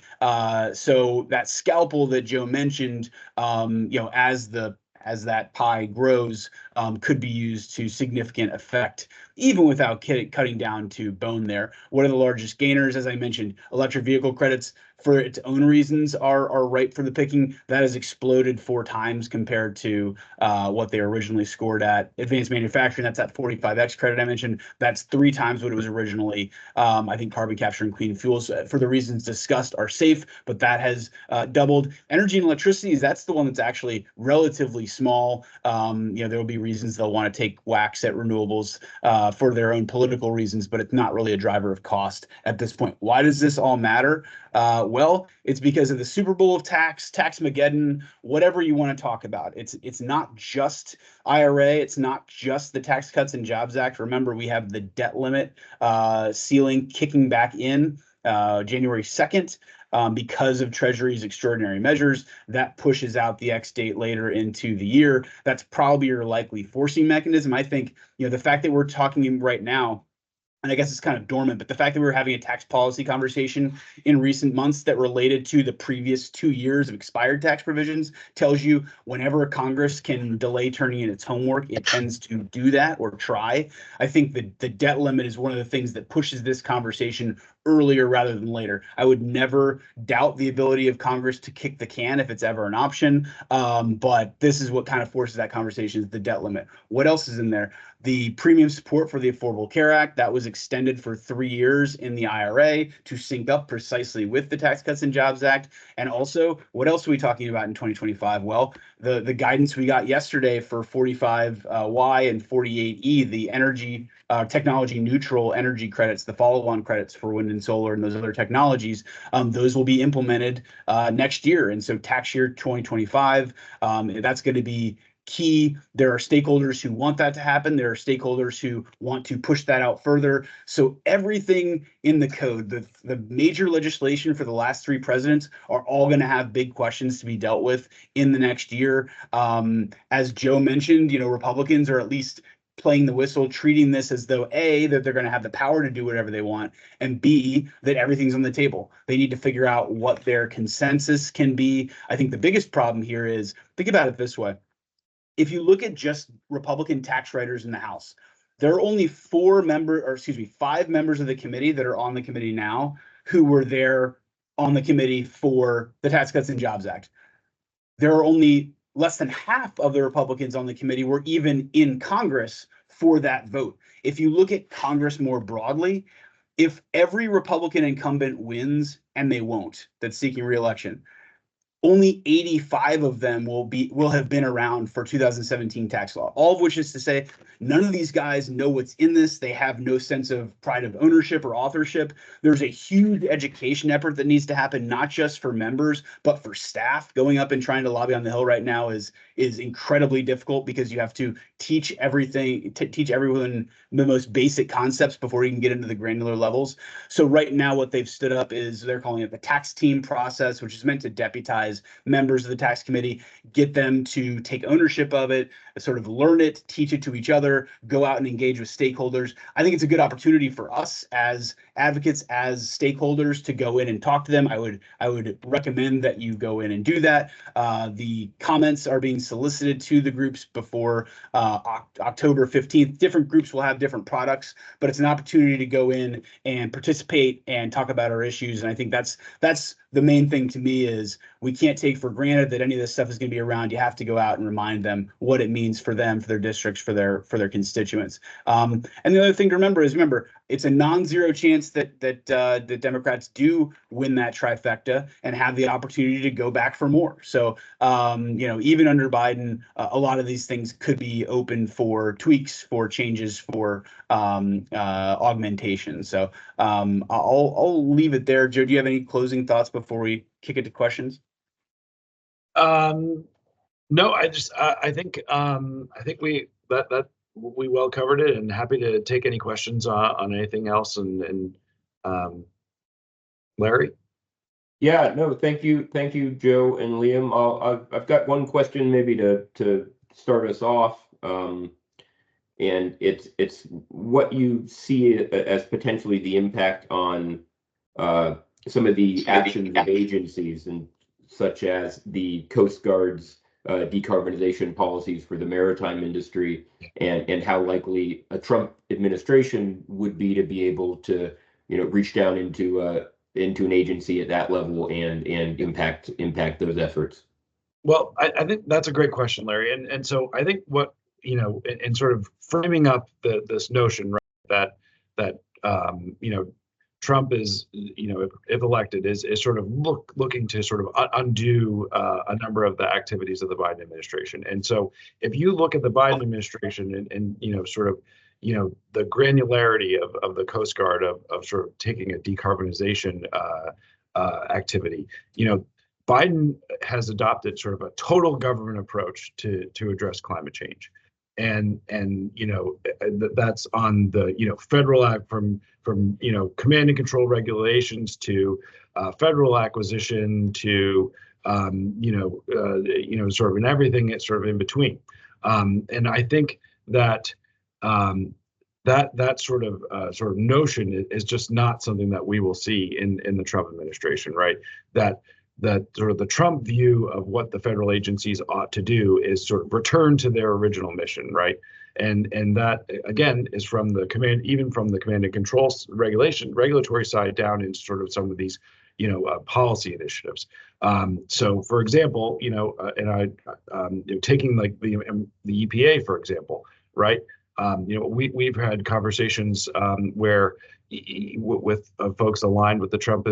So that scalpel that Joe mentioned, as that pie grows, could be used to significant effect, even without cutting down to bone there. What are the largest gainers? As I mentioned, electric vehicle credits, for its own reasons, are ripe for the picking. That has exploded 4 times compared to what they originally scored at. Advanced manufacturing, that's that 45X credit I mentioned. That's 3 times what it was originally. I think carbon capture and clean fuels, for the reasons discussed, are safe, but that has doubled. Energy and electricity, that's the one that's actually relatively small. There will be reasons they'll want to take whacks at renewables for their own political reasons, but it's not really a driver of cost at this point. Why does this all matter? Well, it's because of the Super Bowl of Taxmageddon, whatever you want to talk about. It's not just IRA. It's not just the Tax Cuts and Jobs Act. Remember, we have the debt limit ceiling kicking back in January 2nd. Because of Treasury's extraordinary measures, that pushes out the X date later into the year. That's probably your likely forcing mechanism. I think, the fact that we're talking right now, and I guess it's kind of dormant, but the fact that we were having a tax policy conversation in recent months that related to the previous 2 years of expired tax provisions tells you whenever Congress can delay turning in its homework, it tends to do that or try. I think the debt limit is one of the things that pushes this conversation earlier rather than later. I would never doubt the ability of Congress to kick the can if it's ever an option, but this is what kind of forces that conversation, is the debt limit. What else is in there? The premium support for the Affordable Care Act, that was extended for 3 years in the IRA to sync up precisely with the Tax Cuts and Jobs Act. And also, what else are we talking about in 2025? Well, the guidance we got yesterday for 45Y and 48E, the energy technology neutral energy credits, the follow-on credits for wind and solar and those other technologies, those will be implemented next year. And so tax year 2025, that's going to be key. There are stakeholders who want that to happen. There are stakeholders who want to push that out further. So everything in the code, the major legislation for the last 3 presidents, are all going to have big questions to be dealt with in the next year. As Joe mentioned, Republicans are at least playing the whistle, treating this as though A, that they're going to have the power to do whatever they want, and B, that everything's on the table. They need to figure out what their consensus can be. I think the biggest problem here is, think about it this way. If you look at just Republican tax writers in the House, there are only 5 members of the committee that are on the committee now who were there on the committee for the Tax Cuts and Jobs Act. There are only less than half of the Republicans on the committee were even in Congress for that vote. If you look at Congress more broadly, if every Republican incumbent wins, and they won't, that's seeking re-election, only 85 of them will have been around for 2017 tax law, all of which is to say none of these guys know what's in this. They have no sense of pride of ownership or authorship. There's a huge education effort that needs to happen, not just for members, but for staff. Going up and trying to lobby on the Hill right now is incredibly difficult because you have to teach everyone the most basic concepts before you can get into the granular levels. So right now what they've stood up is, they're calling it the tax team process, which is meant to deputize members of the tax committee, get them to take ownership of it, sort of learn it, teach it to each other, go out and engage with stakeholders. I think it's a good opportunity for us as advocates, as stakeholders, to go in and talk to them. I would recommend that you go in and do that. The comments are being solicited to the groups before October 15th. Different groups will have different products, but it's an opportunity to go in and participate and talk about our issues. And I think that's the main thing to me, is we can't take for granted that any of this stuff is going to be around. You have to go out and remind them what it means for them, for their districts, for their constituents. And the other thing to remember is, it's a non-zero chance that the Democrats do win that trifecta and have the opportunity to go back for more. So even under Biden, a lot of these things could be open for tweaks, for changes, for augmentation. So I'll leave it there. Joe, do you have any closing thoughts before we kick it to questions? No, I think we well covered it, and happy to take any questions on anything else. And Larry? Yeah, no, thank you, Joe and Liam. I've got one question maybe to start us off, and it's what you see as potentially the impact on some of the actions of agencies, and such as the Coast Guard's decarbonization policies for the maritime industry, and how likely a Trump administration would be to be able to reach down into an agency at that level and impact those efforts. Well, I think that's a great question, Larry. And so I think what, in sort of framing up this notion, right, that Trump is, if elected, is sort of looking to sort of undo a number of the activities of the Biden administration. And so if you look at the Biden administration and sort of, the granularity of the Coast Guard of sort of taking a decarbonization activity, Biden has adopted sort of a total government approach to address climate change. And that's on the federal act, from command and control regulations to federal acquisition to sort of in everything it's sort of in between. And I think that that sort of notion is just not something that we will see in the Trump administration, right? That sort of the Trump view of what the federal agencies ought to do is sort of return to their original mission, right? And that again is from the command and control regulatory side down into sort of some of these policy initiatives. So for example, taking like the EPA, for example, right? We've had conversations where with folks aligned with the Trump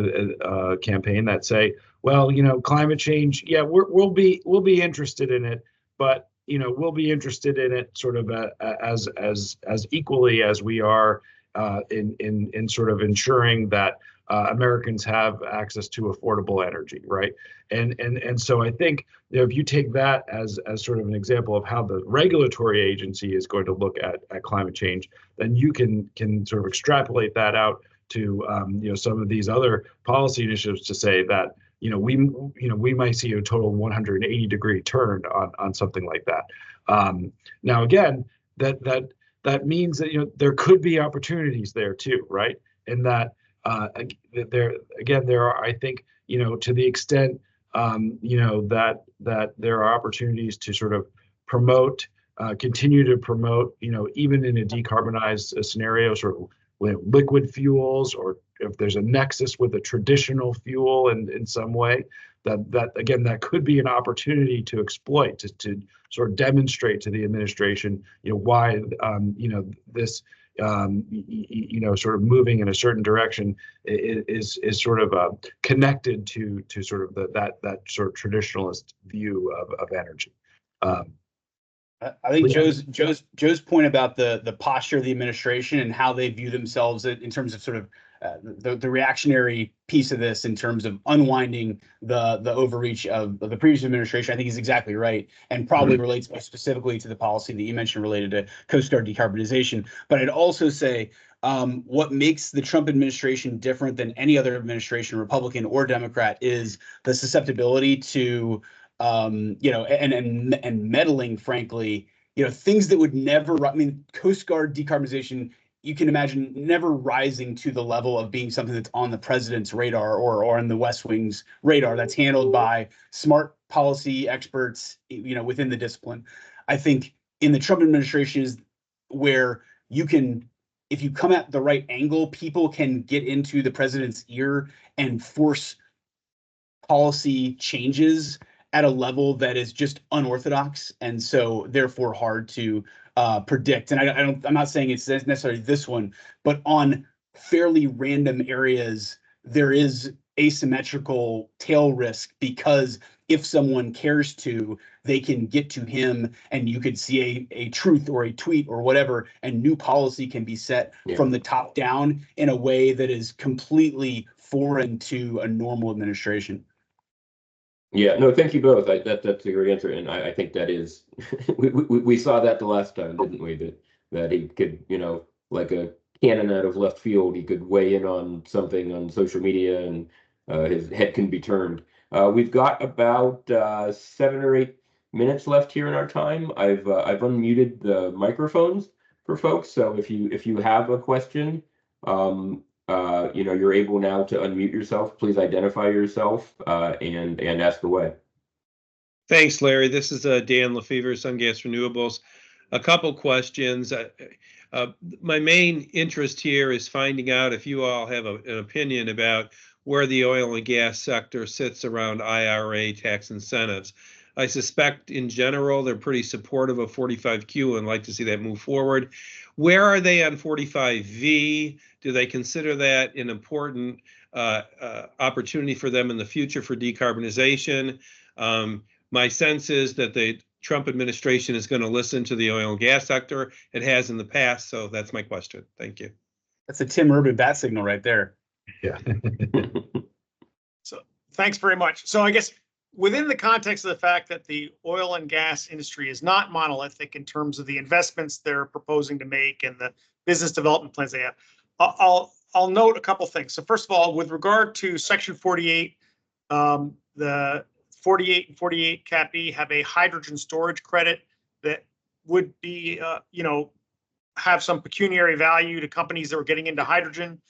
campaign that say, well, climate change, yeah, we'll be interested in it, but we'll be interested in it sort of as equally as we are in sort of ensuring that Americans have access to affordable energy, right? And so I think if you take that as sort of an example of how the regulatory agency is going to look at climate change, then you can sort of extrapolate that out to some of these other policy initiatives to say that we might see a total 180-degree turn on something like that. Now again, that means that there could be opportunities there too, right? And that there are, I think, to the extent that there are opportunities to sort of promote, continue to promote, even in a decarbonized scenario, sort of with liquid fuels, or if there's a nexus with a traditional fuel in some way, that again, that could be an opportunity to exploit, to sort of demonstrate to the administration, why this sort of moving in a certain direction is sort of connected to sort of that sort of traditionalist view of energy. I think Joe's point about the posture of the administration and how they view themselves in terms of sort of the reactionary piece of this, in terms of unwinding the overreach of the previous administration, I think is exactly right, and probably relates more specifically to the policy that you mentioned related to Coast Guard decarbonization. But I'd also say what makes the Trump administration different than any other administration, Republican or Democrat, is the susceptibility to and meddling, frankly, things that would never, I mean, Coast Guard decarbonization, you can imagine never rising to the level of being something that's on the president's radar or on the West Wing's radar. That's handled by smart policy experts, within the discipline. I think in the Trump administration is where you can, if you come at the right angle, people can get into the president's ear and force policy changes at a level that is just unorthodox, and so therefore hard to predict. And I'm not saying it's necessarily this one, but on fairly random areas, there is asymmetrical tail risk, because if someone cares to, they can get to him, and you could see a truth or a tweet or whatever, and new policy can be set from the top down in a way that is completely foreign to a normal administration. Yeah, no, thank you both. That's a great answer, and I think that is we saw that the last time, didn't we? That he could, like a cannon out of left field, he could weigh in on something on social media, and his head can be turned. We've got about 7 or 8 minutes left here in our time. I've unmuted the microphones for folks, so if you have a question, you're able now to unmute yourself. Please identify yourself and ask away. Thanks, Larry. This is Dan Lefevre, SunGas Renewables. A couple questions. My main interest here is finding out if you all have an opinion about where the oil and gas sector sits around IRA tax incentives. I suspect in general they're pretty supportive of 45Q and like to see that move forward. Where are they on 45V? Do they consider that an important opportunity for them in the future for decarbonization? My sense is that the Trump administration is going to listen to the oil and gas sector. It has in the past, so that's my question. Thank you. That's a Tim Urban bat signal right there. Yeah. So thanks very much. So I guess within the context of the fact that the oil and gas industry is not monolithic in terms of the investments they're proposing to make and the business development plans they have, I'll note a couple things. So first of all, with regard to Section 48, the 48 and 48 Cap E have a hydrogen storage credit that would be, have some pecuniary value to companies that are getting into hydrogen.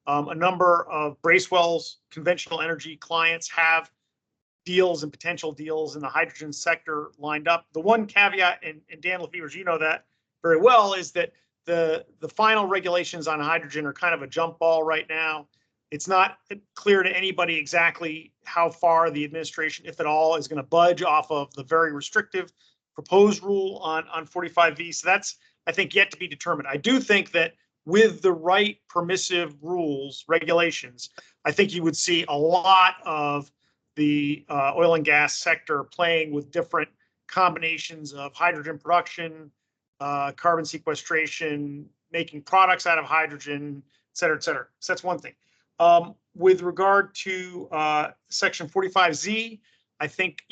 A number of Bracewell's conventional energy clients have deals and potential deals in the hydrogen sector lined up. The one caveat, and Dan Lefevre, you know that very well, is that the final regulations on hydrogen are kind of a jump ball right now. It's not clear to anybody exactly how far the administration, if at all, is going to budge off of the very restrictive proposed rule on 45V. So that's, I think, yet to be determined. I do think that with the right permissive rules, regulations, I think you would see a lot of the oil and gas sector playing with different combinations of hydrogen production, carbon sequestration, making products out of hydrogen, et cetera, et cetera. So that's one thing. With regard to Section 45Z, I think,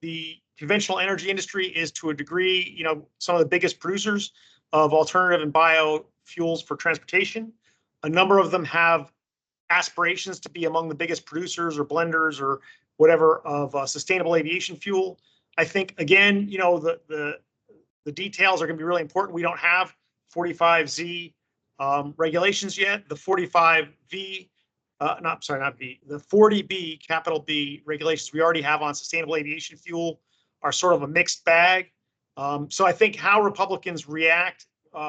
the conventional energy industry is to a degree, some of the biggest producers of alternative and biofuels for transportation. A number of them have aspirations to be among the biggest producers or blenders or whatever of sustainable aviation fuel. I think, again, the details are going to be really important. We don't have 45Z regulations yet. The 45V, the 40B, capital B regulations we already have on sustainable aviation fuel are sort of a mixed bag. So I think how Republicans react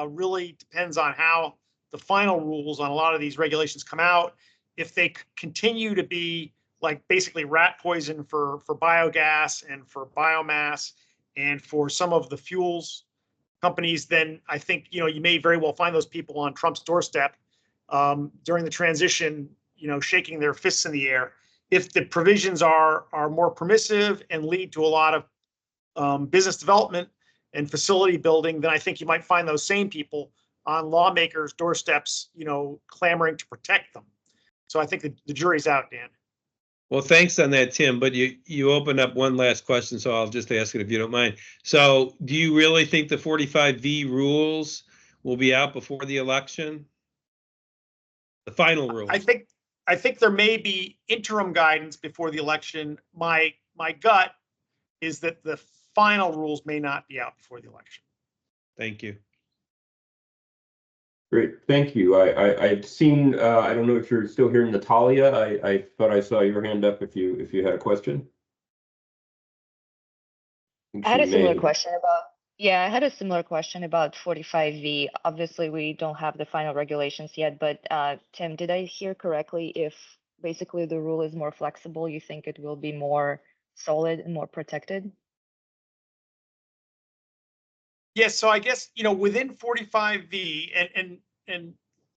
really depends on how the final rules on a lot of these regulations come out. If they continue to be like basically rat poison for biogas and for biomass and for some of the fuels companies, then I think, you may very well find those people on Trump's doorstep during the transition, shaking their fists in the air. If the provisions are more permissive and lead to a lot of business development and facility building, then I think you might find those same people on lawmakers' doorsteps, clamoring to protect them. So I think the jury's out, Dan. Well, thanks on that, Tim, but you opened up one last question, so I'll just ask it if you don't mind. So do you really think the 45V rules will be out before the election? The final rules? I think there may be interim guidance before the election. My gut is that the final rules may not be out before the election. Thank you. Great, thank you. I'd seen, I don't know if you're still here, Natalia. I thought I saw your hand up if you had a question. I had a She similar may- question about, yeah, I had a similar question about 45V. Obviously, we don't have the final regulations yet, but Tim, did I hear correctly? If basically the rule is more flexible, you think it will be more solid and more protected? Yes, so I guess, within 45V, and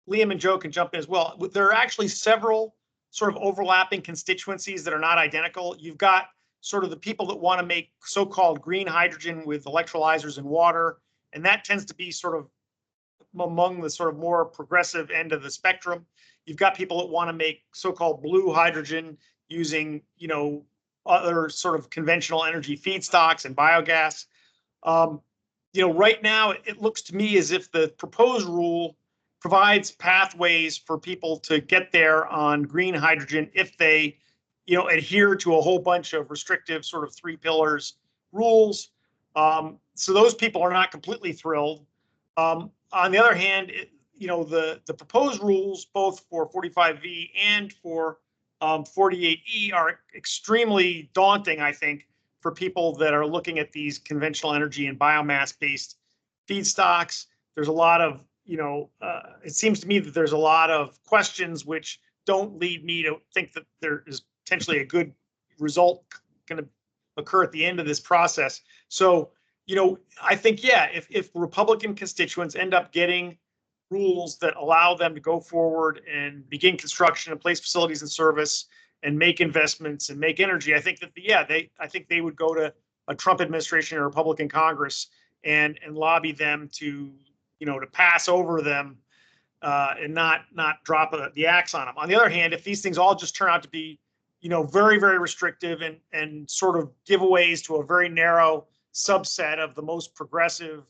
Liam and Joe can jump in as well, there are actually several sort of overlapping constituencies that are not identical. You've got sort of the people that want to make so-called green hydrogen with electrolyzers and water, and that tends to be sort of among the sort of more progressive end of the spectrum. You've got people that want to make so-called blue hydrogen using, other sort of conventional energy feedstocks and biogas. Right now, it looks to me as if the proposed rule provides pathways for people to get there on green hydrogen if they, adhere to a whole bunch of restrictive sort of 3 pillars rules. So those people are not completely thrilled. On the other hand, the proposed rules, both for 45V and for 48E, are extremely daunting, I think, for people that are looking at these conventional energy and biomass-based feedstocks. There's a lot of, it seems to me that there's a lot of questions which don't lead me to think that there is potentially a good result going to occur at the end of this process. So, I think, yeah, if Republican constituents end up getting rules that allow them to go forward and begin construction and place facilities in service and make investments and make energy, I think that, I think they would go to a Trump administration or Republican Congress and lobby them to, to pass over them and not drop the axe on them. On the other hand, if these things all just turn out to be, very, very restrictive and sort of giveaways to a very narrow subset of the most progressive,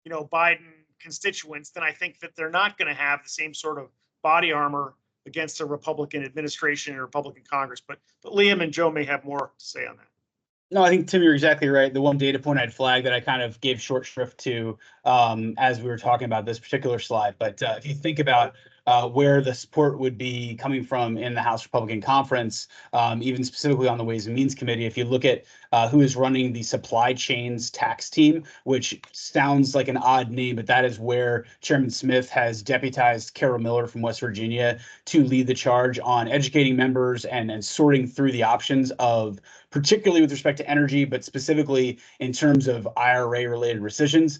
Biden constituents, then I think that they're not going to have the same sort of body armor against a Republican administration or Republican Congress. But Liam and Joe may have more to say on that. No, I think, Tim, you're exactly right. The one data point I'd flag that I kind of gave short shrift to as we were talking about this particular slide. But if you think about where the support would be coming from in the House Republican Conference, even specifically on the Ways and Means Committee, if you look at who is running the supply chains tax team, which sounds like an odd name, but that is where Chairman Smith has deputized Carol Miller from West Virginia to lead the charge on educating members and sorting through the options of, particularly with respect to energy, but specifically in terms of IRA-related rescissions.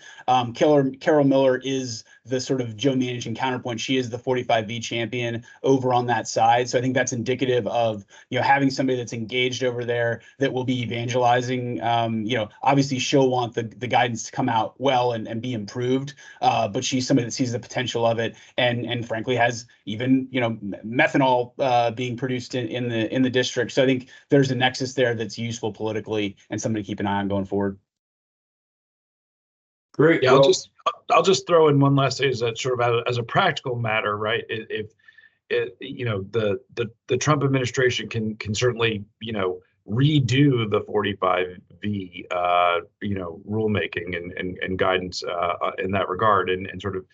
Carol Miller is the sort of Joe Manchin counterpoint. She is the 45V champion over on that side. So I think that's indicative of, having somebody that's engaged over there that will be evangelizing. Obviously she'll want the guidance to come out well and be improved, but she's somebody that sees the potential of it and frankly has even, methanol being produced in the district. So I think there's a nexus there that's useful politically and something to keep an eye on going forward. Great. Yeah, Well, I'll just throw in one last thing as a sort of as a practical matter, right? If the Trump administration can certainly redo the 45V rulemaking and guidance in that regard and sort of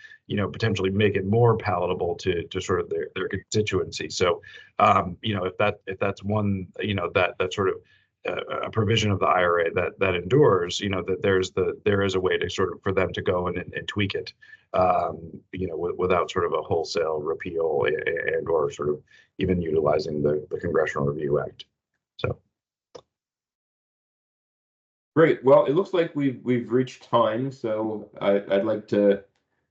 potentially make it more palatable to sort of their constituency. So if that's one that sort of a provision of the IRA that endures, that there is a way to sort of for them to go and tweak it, without sort of a wholesale repeal and or sort of even utilizing the Congressional Review Act. So. great. Well, it looks like we've reached time, so I'd like to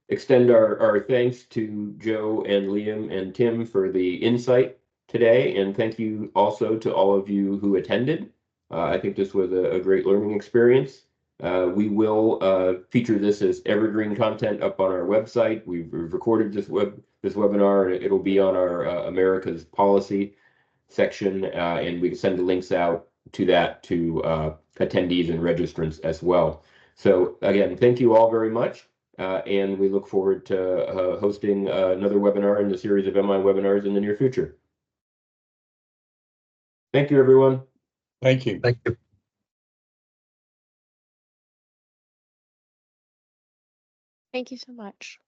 extend our thanks to Joe and Liam and Tim for the insight today, and thank you also to all of you who attended. I think this was a great learning experience. We will feature this as evergreen content up on our website. We've recorded this webinar, and it'll be on our America's Policy section, and we can send the links out to that to attendees and registrants as well. So again, thank you all very much, and we look forward to hosting another webinar in the series of MI webinars in the near future. Thank you, everyone. Thank you. Thank you. Thank you so much.